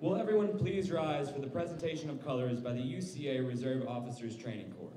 Will everyone please rise for the presentation of colors by the UCA Reserve Officers Training Corps?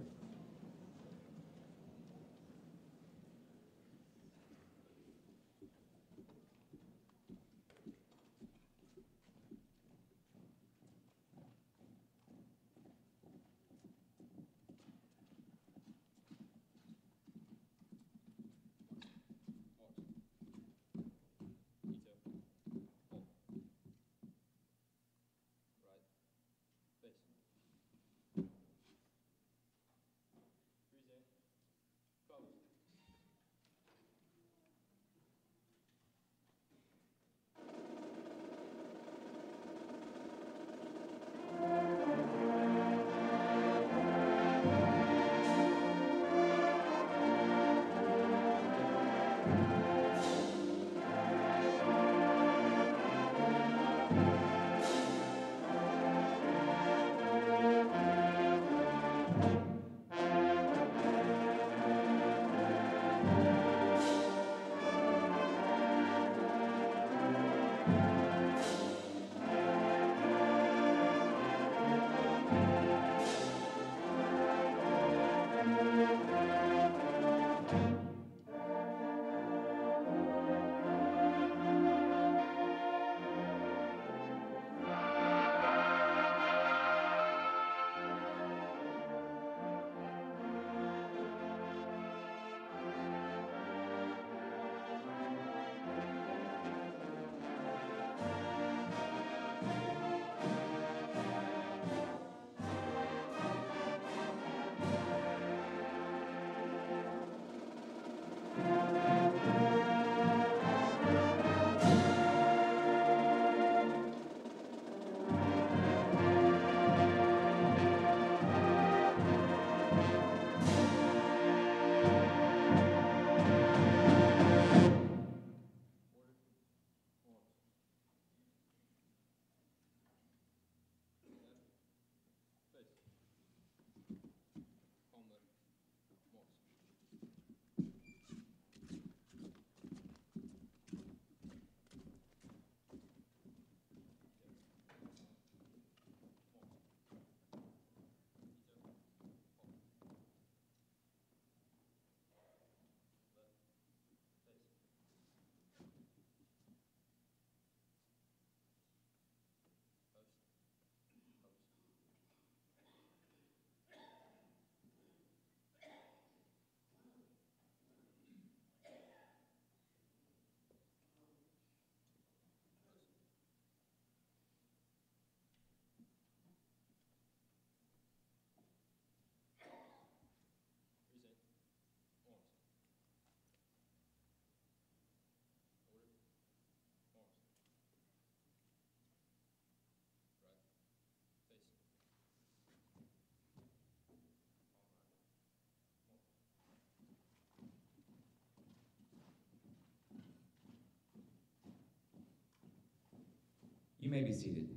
You may be seated.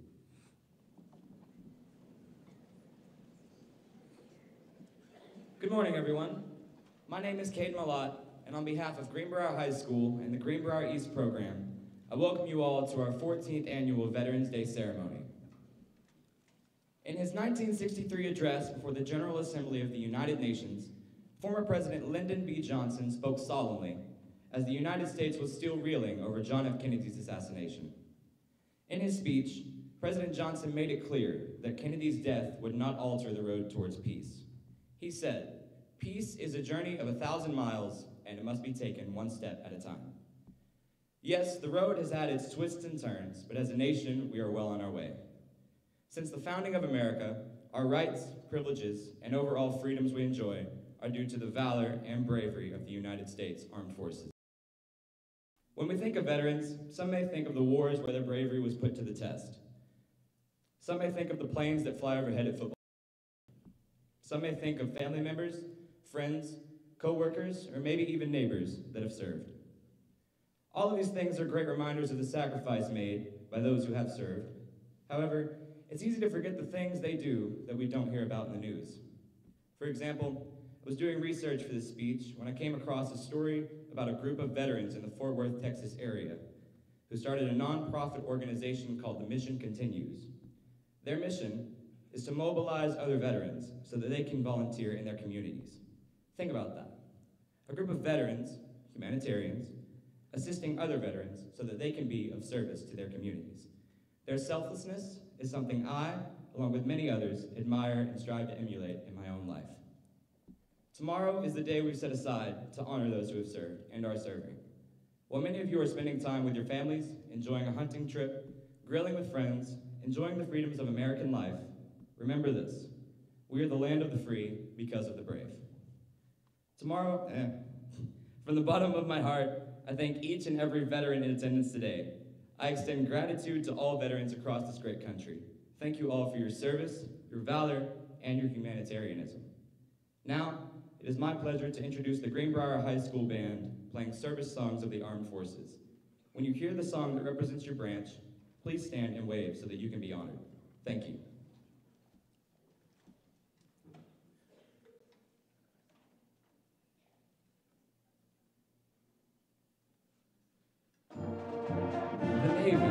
Good morning, everyone. My name is Caden Malott, and on behalf of Greenbrier High School and the Greenbrier East program, I welcome you all to our 14th annual Veterans Day ceremony. In his 1963 address before the General Assembly of the United Nations, former President Lyndon B. Johnson spoke solemnly as the United States was still reeling over John F. Kennedy's assassination. In his speech, President Johnson made it clear that Kennedy's death would not alter the road towards peace. He said, "Peace is a journey of 1,000 miles, and it must be taken one step at a time." Yes, the road has had its twists and turns, but as a nation, we are well on our way. Since the founding of America, our rights, privileges, and overall freedoms we enjoy are due to the valor and bravery of the United States Armed Forces. When we think of veterans, some may think of the wars where their bravery was put to the test. Some may think of the planes that fly overhead at football. Some may think of family members, friends, co-workers, or maybe even neighbors that have served. All of these things are great reminders of the sacrifice made by those who have served. However, it's easy to forget the things they do that we don't hear about in the news. For example, I was doing research for this speech when I came across a story about a group of veterans in the Fort Worth, Texas area. who started a nonprofit organization called The Mission Continues. Their mission is to mobilize other veterans so that they can volunteer in their communities. Think about that. A group of veterans, humanitarians, assisting other veterans so that they can be of service to their communities. Their selflessness is something I, along with many others, admire and strive to emulate in my own life. Tomorrow is the day we've set aside to honor those who have served and are serving. While many of you are spending time with your families, enjoying a hunting trip, grilling with friends, enjoying the freedoms of American life, remember this: we are the land of the free because of the brave. Tomorrow, from the bottom of my heart, I thank each and every veteran in attendance today. I extend gratitude to all veterans across this great country. Thank you all for your service, your valor, and your humanitarianism. Now, it is my pleasure to introduce the Greenbrier High School Band playing service songs of the armed forces. When you hear the song that represents your branch, please stand and wave so that you can be honored. Thank you. The Navy.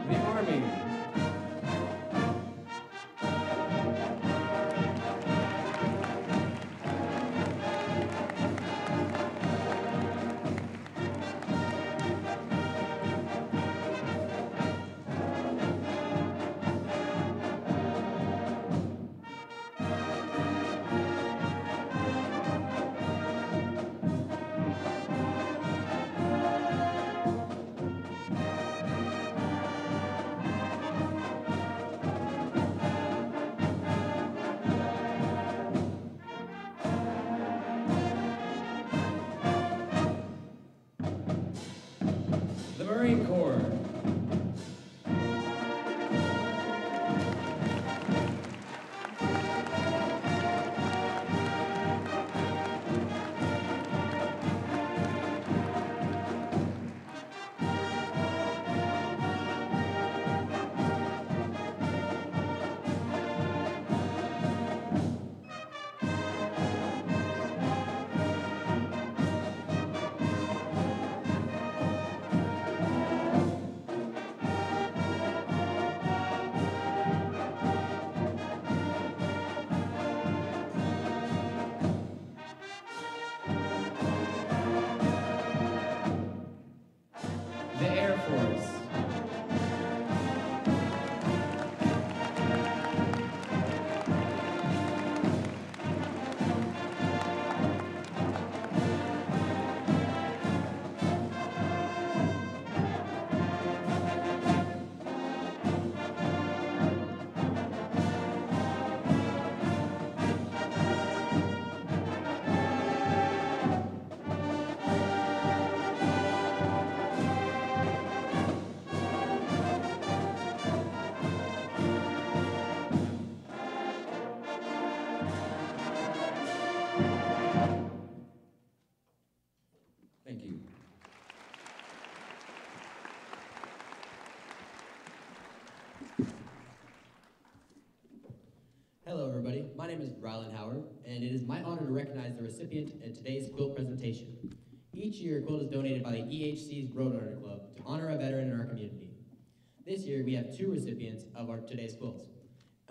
The Army. The Marine Corps. The Air Force. Thank you. Hello everybody, my name is Rylan Howard, and it is my honor to recognize the recipient at today's quilt presentation. Each year, a quilt is donated by the EHC's Road Runner Club to honor a veteran in our community. This year, we have two recipients of our today's quilts,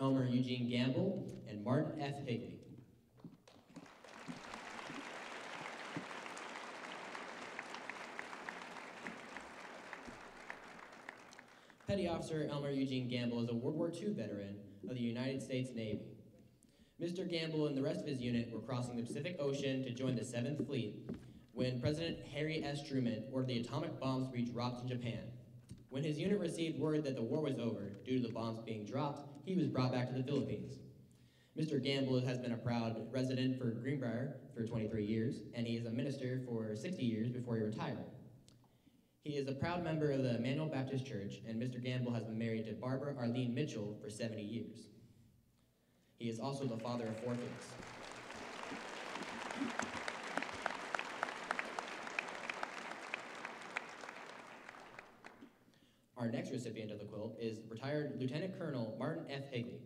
Elmer Eugene Gamble and Martin F. Higley. Petty Officer Elmer Eugene Gamble is a World War II veteran of the United States Navy. Mr. Gamble and the rest of his unit were crossing the Pacific Ocean to join the 7th Fleet when President Harry S. Truman ordered the atomic bombs to be dropped in Japan. When his unit received word that the war was over due to the bombs being dropped, he was brought back to the Philippines. Mr. Gamble has been a proud resident for Greenbrier for 23 years, and he is a minister for 60 years before he retired. He is a proud member of the Emmanuel Baptist Church, and Mr. Gamble has been married to Barbara Arlene Mitchell for 70 years. He is also the father of 4 kids. Our next recipient of the quilt is retired Lieutenant Colonel Martin F. Higley.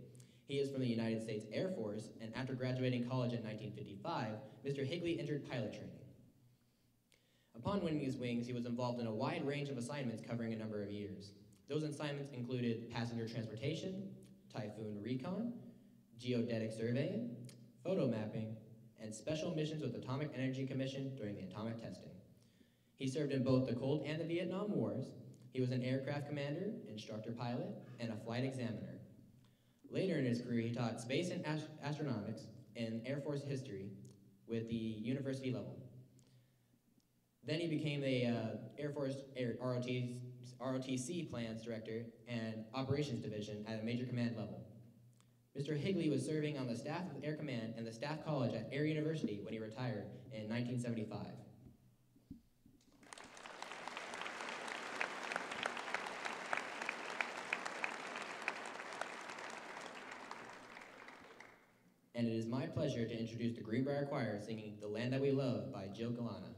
He is from the United States Air Force, and after graduating college in 1955, Mr. Higley entered pilot training. Upon winning his wings, he was involved in a wide range of assignments covering a number of years. Those assignments included passenger transportation, typhoon recon, geodetic surveying, photo mapping, and special missions with Atomic Energy Commission during the atomic testing. He served in both the Cold and the Vietnam Wars. He was an aircraft commander, instructor pilot, and a flight examiner. Later in his career, he taught space and astronomics and Air Force history with the university level. Then he became the Air Force ROTC plans director and operations division at a major command level. Mr. Higley was serving on the staff of Air Command and the Staff College at Air University when he retired in 1975. And it is my pleasure to introduce the Greenbrier Choir singing "The Land That We Love" by Jill Galana.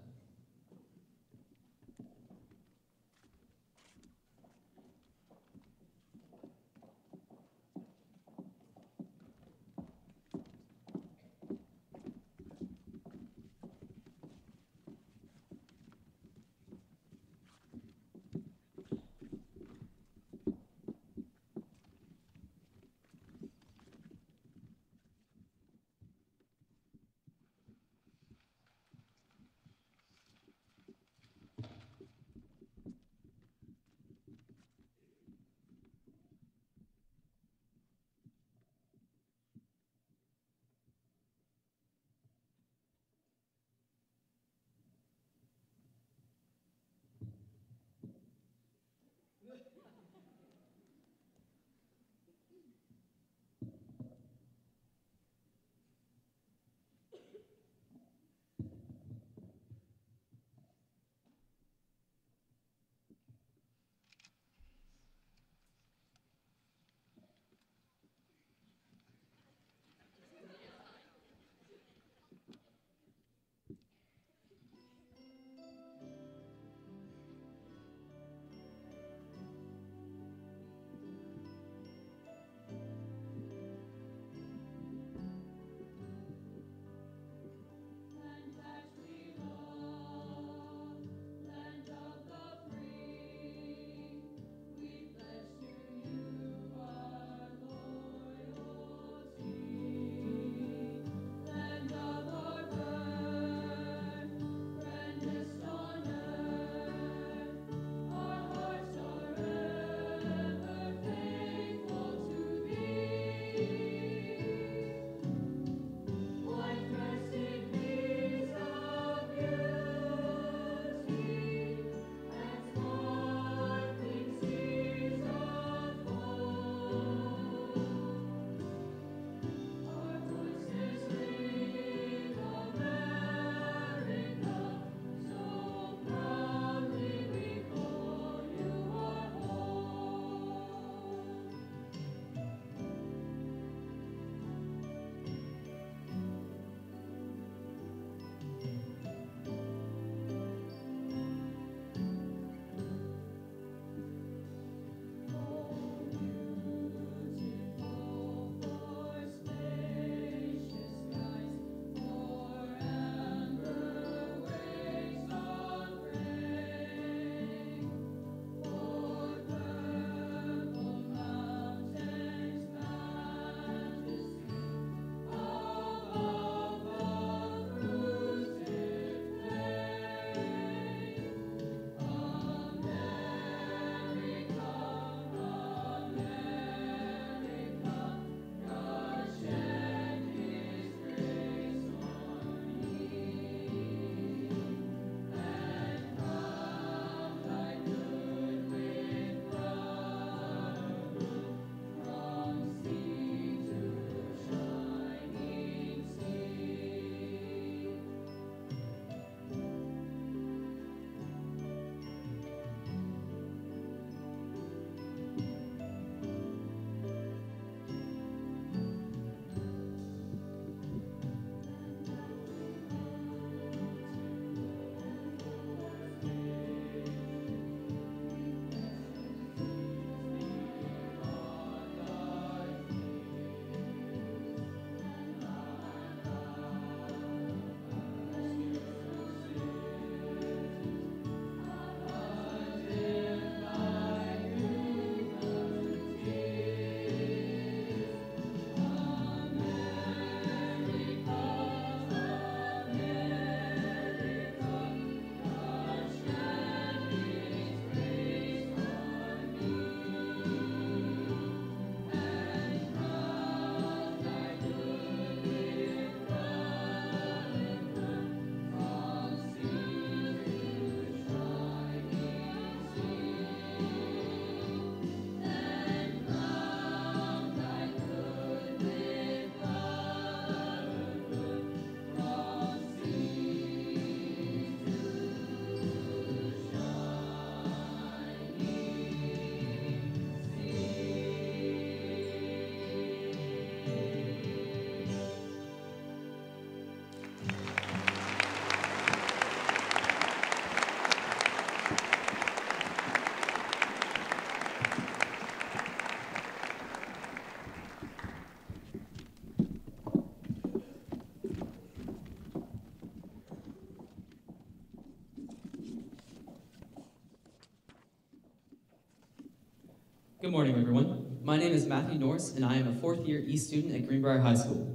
Good morning, everyone. My name is Matthew Norris, and I am a fourth-year East student at Greenbrier High School.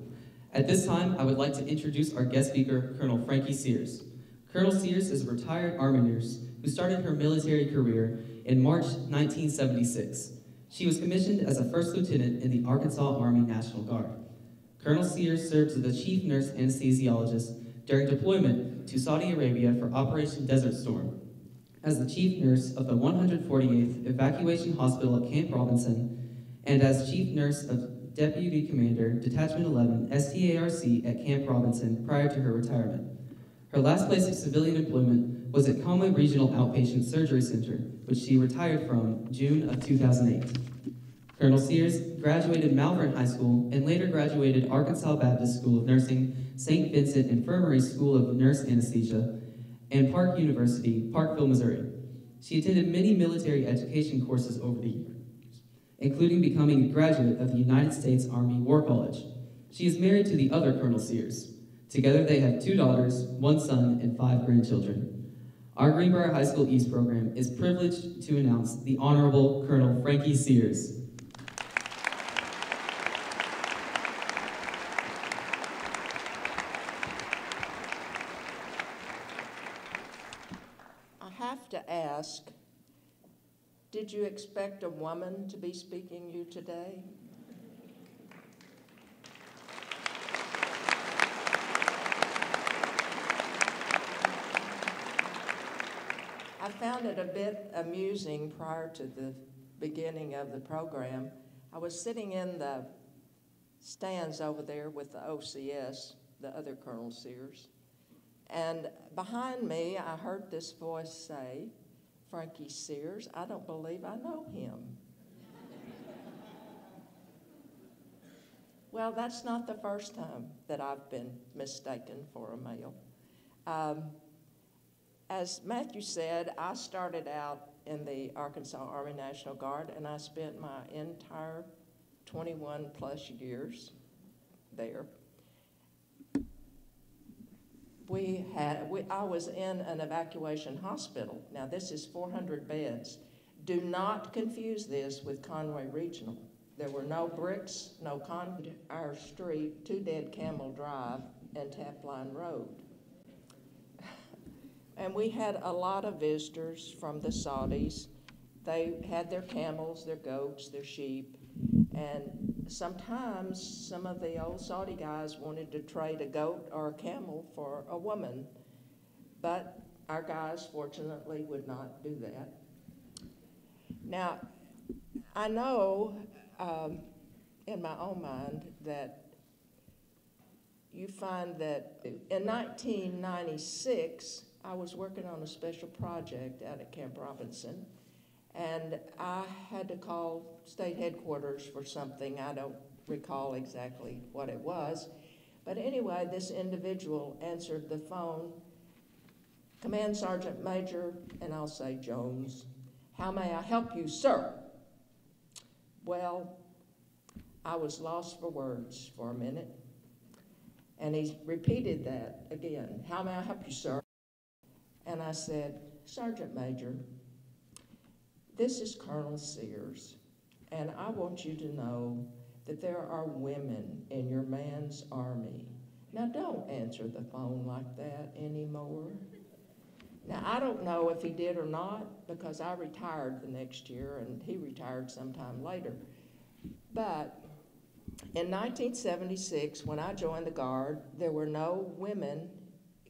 At this time, I would like to introduce our guest speaker, Colonel Frankie Sears. Colonel Sears is a retired Army nurse who started her military career in March 1976. She was commissioned as a first lieutenant in the Arkansas Army National Guard. Colonel Sears served as the chief nurse anesthesiologist during deployment to Saudi Arabia for Operation Desert Storm, as the chief nurse of the 148th Evacuation Hospital at Camp Robinson, and as chief nurse of Deputy Commander, Detachment 11, STARC at Camp Robinson prior to her retirement. Her last place of civilian employment was at Conway Regional Outpatient Surgery Center, which she retired from June of 2008. Colonel Sears graduated Malvern High School and later graduated Arkansas Baptist School of Nursing, St. Vincent Infirmary School of Nurse Anesthesia, and Park University, Parkville, Missouri. She attended many military education courses over the years, including becoming a graduate of the United States Army War College. She is married to the other Colonel Sears. Together they have 2 daughters, 1 son, and 5 grandchildren. Our Greenbrier High School East program is privileged to announce the Honorable Colonel Frankie Sears. I have to ask, did you expect a woman to be speaking you today? I found it a bit amusing prior to the beginning of the program. I was sitting in the stands over there with the OCS, the other Colonel Sears, and behind me I heard this voice say, "Frankie Sears, I don't believe I know him." Well, that's not the first time that I've been mistaken for a male. As Matthew said, I started out in the Arkansas Army National Guard, and I spent my entire 21 plus years there. I was in an evacuation hospital. Now this is 400 beds. Do not confuse this with Conway Regional. There were no bricks, no concrete. Our street, 2 Dead Camel Drive and Tapline Road. And we had a lot of visitors from the Saudis. They had their camels, their goats, their sheep, and sometimes some of the old Saudi guys wanted to trade a goat or a camel for a woman, but our guys fortunately would not do that. Now, I know in my own mind that you find that in 1996, I was working on a special project out at Camp Robinson, and I had to call state headquarters for something. I don't recall exactly what it was. But anyway, this individual answered the phone, "Command Sergeant Major," and I'll say Jones, "How may I help you, sir?" Well, I was lost for words for a minute. And he repeated that again, "How may I help you, sir?" And I said, "Sergeant Major, this is Colonel Sears, and I want you to know that there are women in your man's army." Now, don't answer the phone like that anymore. Now, I don't know if he did or not, because I retired the next year, and he retired sometime later. But in 1976, when I joined the Guard, there were no women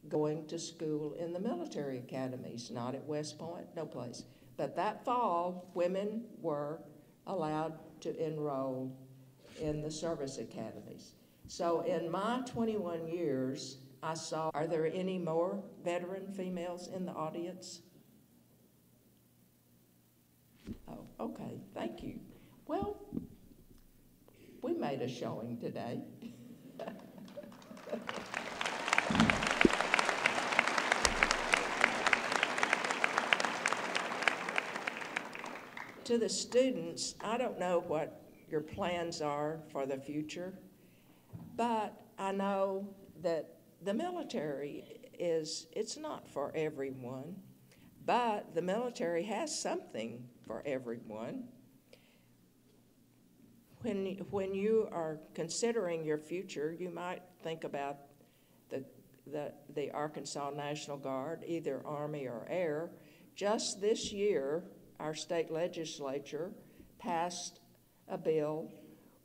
going to school in the military academies, not at West Point, no place. But that fall, women were allowed to enroll in the service academies. So in my 21 years, I saw, are there any more veteran females in the audience? Oh, okay, thank you. Well, we made a showing today. To the students, I don't know what your plans are for the future, but I know that the military it's not for everyone, but the military has something for everyone. when you are considering your future, you might think about the Arkansas National Guard, either Army or Air. Just this year, our state legislature passed a bill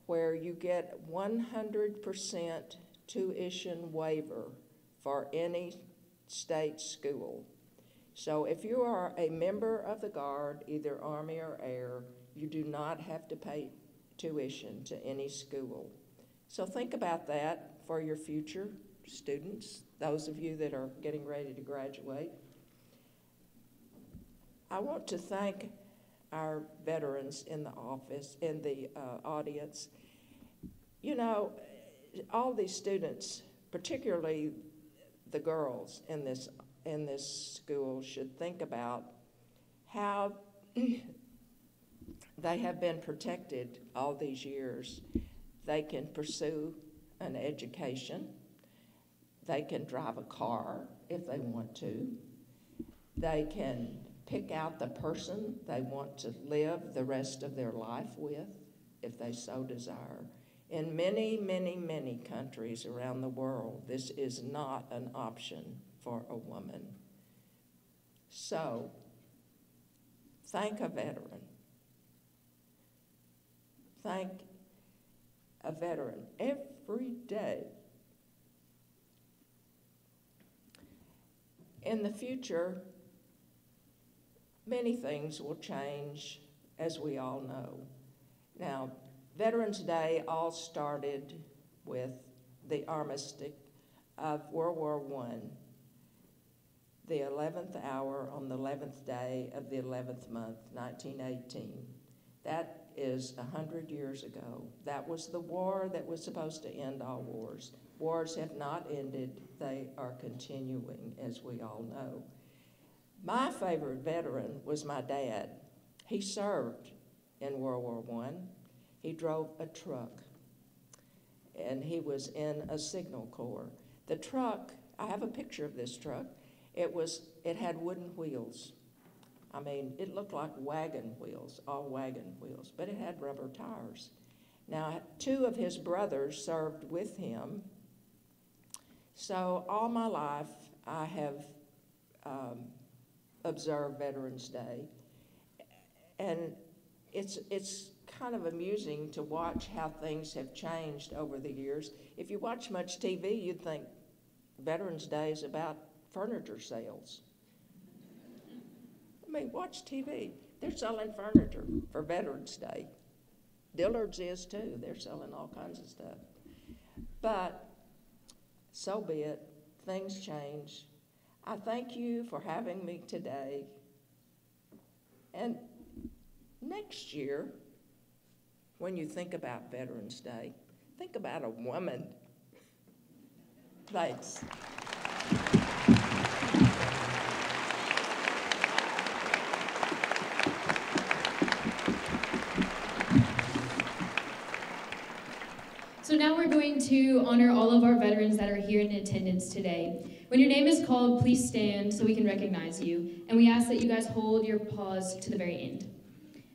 where you get 100% tuition waiver for any state school. So if you are a member of the Guard, either Army or Air, you do not have to pay tuition to any school. So think about that for your future students, those of you that are getting ready to graduate. I want to thank our veterans in the audience. You know, all these students, particularly the girls in this school, should think about how they have been protected all these years. They can pursue an education. They can drive a car if they want to. They can pick out the person they want to live the rest of their life with, if they so desire. In many, many, many countries around the world, this is not an option for a woman. So, thank a veteran. Thank a veteran every day. In the future, many things will change, as we all know. Now, Veterans Day all started with the armistice of World War I, the 11th hour on the 11th day of the 11th month, 1918. That is 100 years ago. That was the war that was supposed to end all wars. Wars have not ended. They are continuing, as we all know. My favorite veteran was my dad. He served in World War I. He drove a truck, and he was in a signal corps. The truck, I have a picture of this truck. It had wooden wheels. I mean, it looked like wagon wheels, all wagon wheels, but it had rubber tires. Now, 2 of his brothers served with him. So all my life, I have observed Veterans Day. And it's kind of amusing to watch how things have changed over the years. If you watch much TV, you'd think Veterans Day is about furniture sales. I mean, watch TV. They're selling furniture for Veterans Day. Dillard's is too. They're selling all kinds of stuff. But so be it. Things change. I thank you for having me today. And next year, when you think about Veterans Day, think about a woman. Thanks. So now we're going to honor all of our veterans that are here in attendance today. When your name is called, please stand so we can recognize you. And we ask that you guys hold your pause to the very end.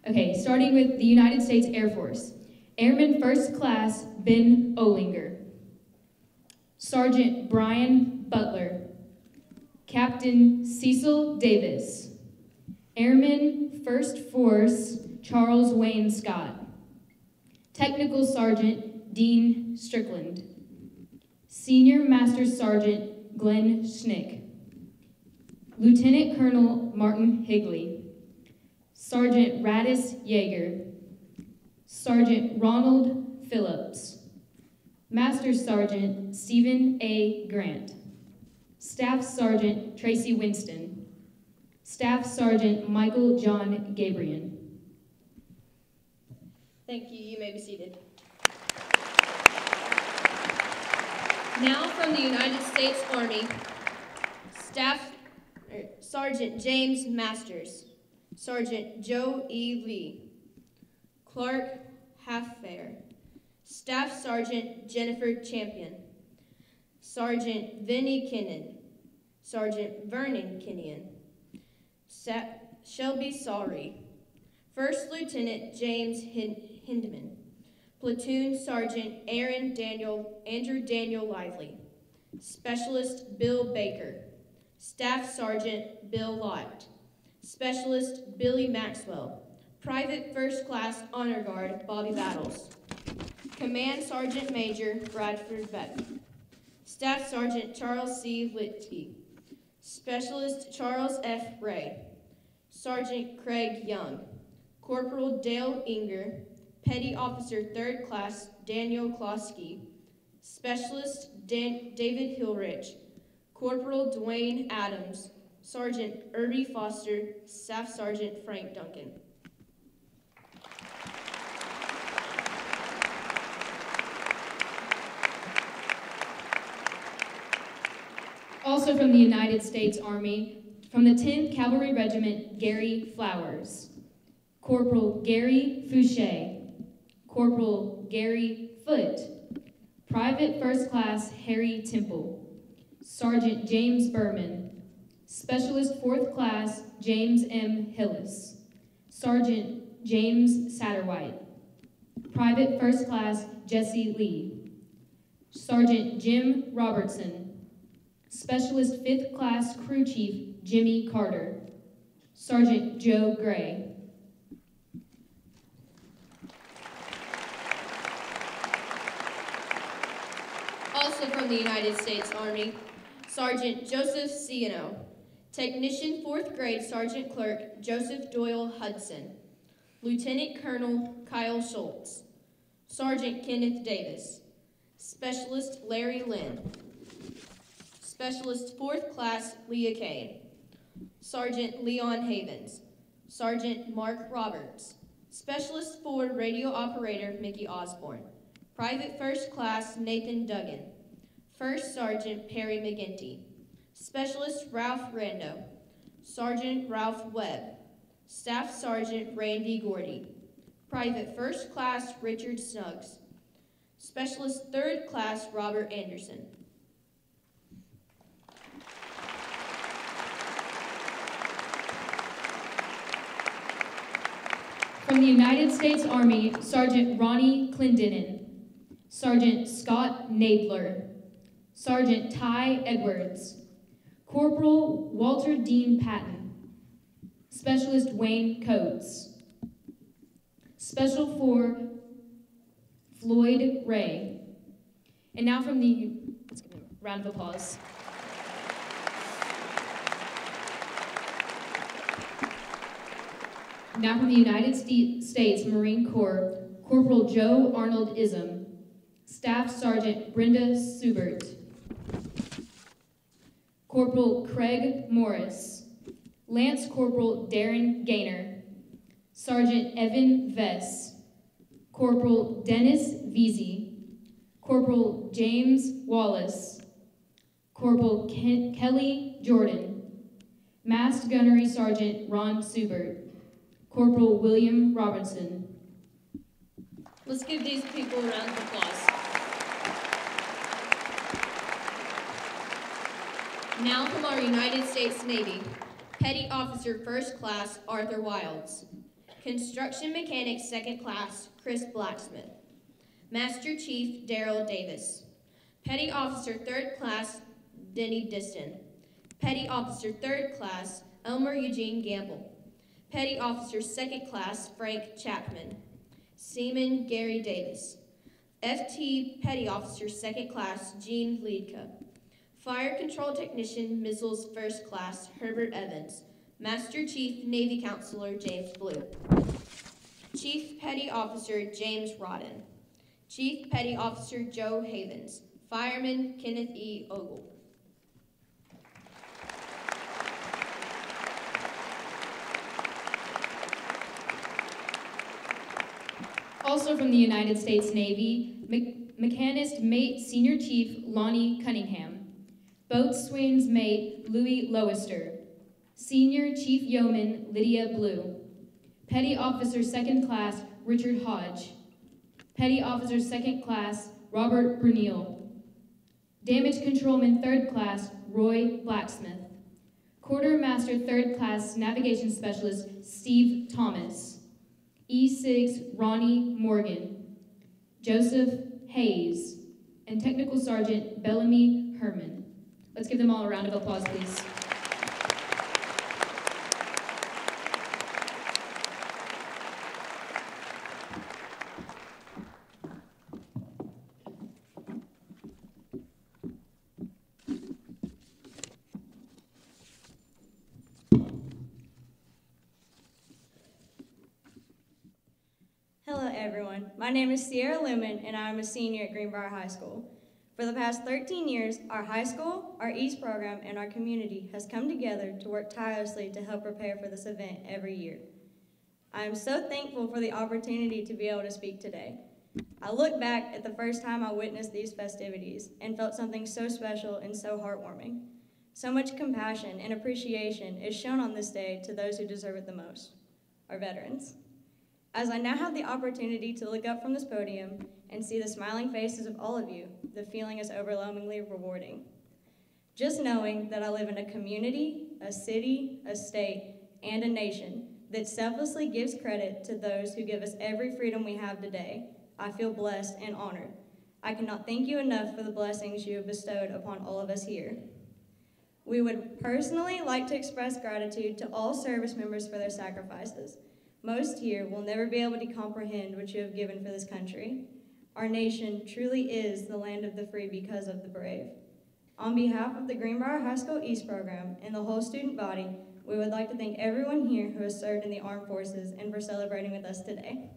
Okay, starting with the United States Air Force. Airman First Class Ben Olinger. Sergeant Brian Butler. Captain Cecil Davis. Airman First Force Charles Wayne Scott. Technical Sergeant Dean Strickland. Senior Master Sergeant Glenn Schnick. Lieutenant Colonel Martin Higley. Sergeant Radis Yeager. Sergeant Ronald Phillips. Master Sergeant Stephen A. Grant. Staff Sergeant Tracy Winston. Staff Sergeant Michael John Gabriel. Thank you. You may be seated. Now from the United States Army, Sergeant James Masters, Sergeant Joe E. Lee, Clark Halffair, Staff Sergeant Jennifer Champion, Sergeant Vinnie Kinnan, Sergeant Vernon Kinnan, Shelby Sorry, First Lieutenant James Hindman, Platoon Sergeant Andrew Daniel Lively. Specialist Bill Baker. Staff Sergeant Bill Lott. Specialist Billy Maxwell. Private First Class Honor Guard Bobby Battles. Command Sergeant Major Bradford Beck. Staff Sergeant Charles C. Litke. Specialist Charles F. Ray. Sergeant Craig Young. Corporal Dale Inger. Petty Officer 3rd Class Daniel Klosky. Specialist David Hillrich. Corporal Dwayne Adams. Sergeant Irby Foster. Staff Sergeant Frank Duncan. Also from the United States Army, from the 10th Cavalry Regiment, Gary Flowers. Corporal Gary Fouché. Corporal Gary Foote. Private First Class Harry Temple. Sergeant James Berman. Specialist 4th Class James M. Hillis. Sergeant James Satterwhite. Private First Class Jesse Lee. Sergeant Jim Robertson. Specialist 5th Class Crew Chief Jimmy Carter. Sergeant Joe Gray. Also from the United States Army, Sergeant Joseph Ciano. Technician 4th Grade Sergeant Clerk Joseph Doyle Hudson. Lieutenant Colonel Kyle Schultz. Sergeant Kenneth Davis. Specialist Larry Lynn. Specialist 4th Class Leah Kane. Sergeant Leon Havens. Sergeant Mark Roberts. Specialist 4 Radio Operator Mickey Osborne. Private First Class Nathan Duggan. First Sergeant Perry McGinty. Specialist Ralph Rando. Sergeant Ralph Webb. Staff Sergeant Randy Gordy. Private First Class Richard Snuggs. Specialist 3rd Class Robert Anderson. From the United States Army, Sergeant Ronnie Clendenin. Sergeant Scott Nadler. Sergeant Ty Edwards. Corporal Walter Dean Patton. Specialist Wayne Coates. Special 4 Floyd Ray. And now from the, let's give a round of applause. Now from the United States Marine Corps, Corporal Joe Arnold Ism. Staff Sergeant Brenda Subert. Corporal Craig Morris. Lance Corporal Darren Gaynor. Sergeant Evan Vess. Corporal Dennis Veazey. Corporal James Wallace. Corporal Kelly Jordan. Massed Gunnery Sergeant Ron Subert. Corporal William Robinson. Let's give these people a round of applause. Now from our United States Navy, Petty Officer 1st Class Arthur Wilds. Construction Mechanic 2nd Class Chris Blacksmith. Master Chief Darrell Davis. Petty Officer 3rd Class Denny Diston. Petty Officer 3rd Class Elmer Eugene Gamble. Petty Officer 2nd Class Frank Chapman. Seaman Gary Davis. FT Petty Officer 2nd Class Gene Liedka. Fire Control Technician Missiles 1st Class Herbert Evans. Master Chief Navy Counselor James Blue. Chief Petty Officer James Rodden. Chief Petty Officer Joe Havens. Fireman Kenneth E. Ogle. Also from the United States Navy, Mechanist Mate Senior Chief Lonnie Cunningham. Boatswain's Mate Louis Lowister. Senior Chief Yeoman Lydia Blue. Petty Officer 2nd Class Richard Hodge. Petty Officer 2nd Class Robert Brunel. Damage Controlman 3rd Class Roy Blacksmith. Quartermaster 3rd Class Navigation Specialist Steve Thomas. E6 Ronnie Morgan. Joseph Hayes, and Technical Sergeant Bellamy Herman. Let's give them all a round of applause, please. Hello everyone, my name is Sierra Lumen and I'm a senior at Greenbrier High School. For the past 13 years, our high school, our East program, and our community has come together to work tirelessly to help prepare for this event every year. I am so thankful for the opportunity to be able to speak today. I look back at the first time I witnessed these festivities and felt something so special and so heartwarming. So much compassion and appreciation is shown on this day to those who deserve it the most, our veterans. As I now have the opportunity to look up from this podium and see the smiling faces of all of you, the feeling is overwhelmingly rewarding. Just knowing that I live in a community, a city, a state, and a nation that selflessly gives credit to those who give us every freedom we have today, I feel blessed and honored. I cannot thank you enough for the blessings you have bestowed upon all of us here. We would personally like to express gratitude to all service members for their sacrifices. Most here will never be able to comprehend what you have given for this country. Our nation truly is the land of the free because of the brave. On behalf of the Greenbrier High School East program and the whole student body, we would like to thank everyone here who has served in the armed forces and for celebrating with us today.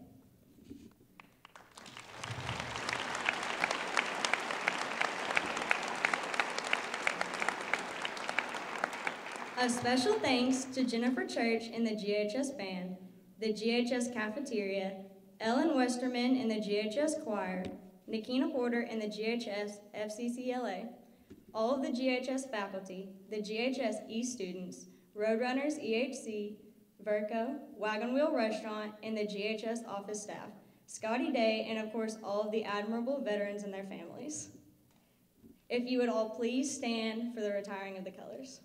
A special thanks to Jennifer Church and the GHS Band, the GHS Cafeteria, Ellen Westerman in the GHS Choir, Nikina Porter in the GHS FCCLA, all of the GHS faculty, the GHS E students, Roadrunners EHC, Verco, Wagon Wheel Restaurant, and the GHS office staff, Scotty Day, and of course all of the admirable veterans and their families. If you would all please stand for the retiring of the colors.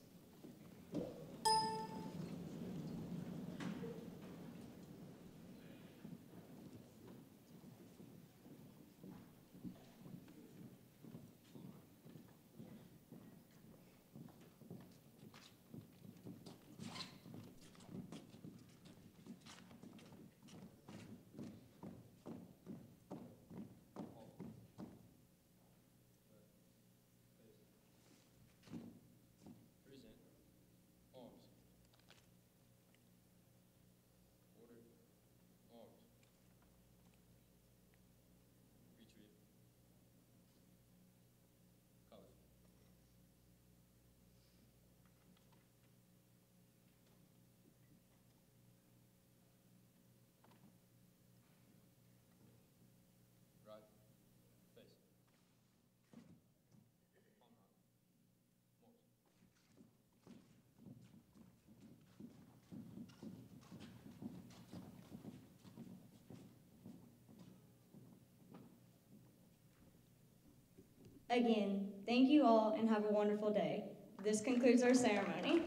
Again, thank you all and have a wonderful day. This concludes our ceremony.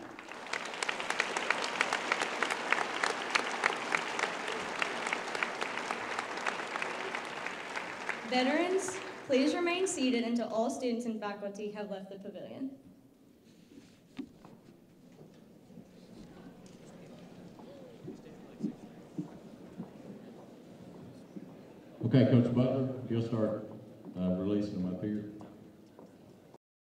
Veterans, please remain seated until all students and faculty have left the pavilion. Okay, Coach Butler, you'll start releasing them up here.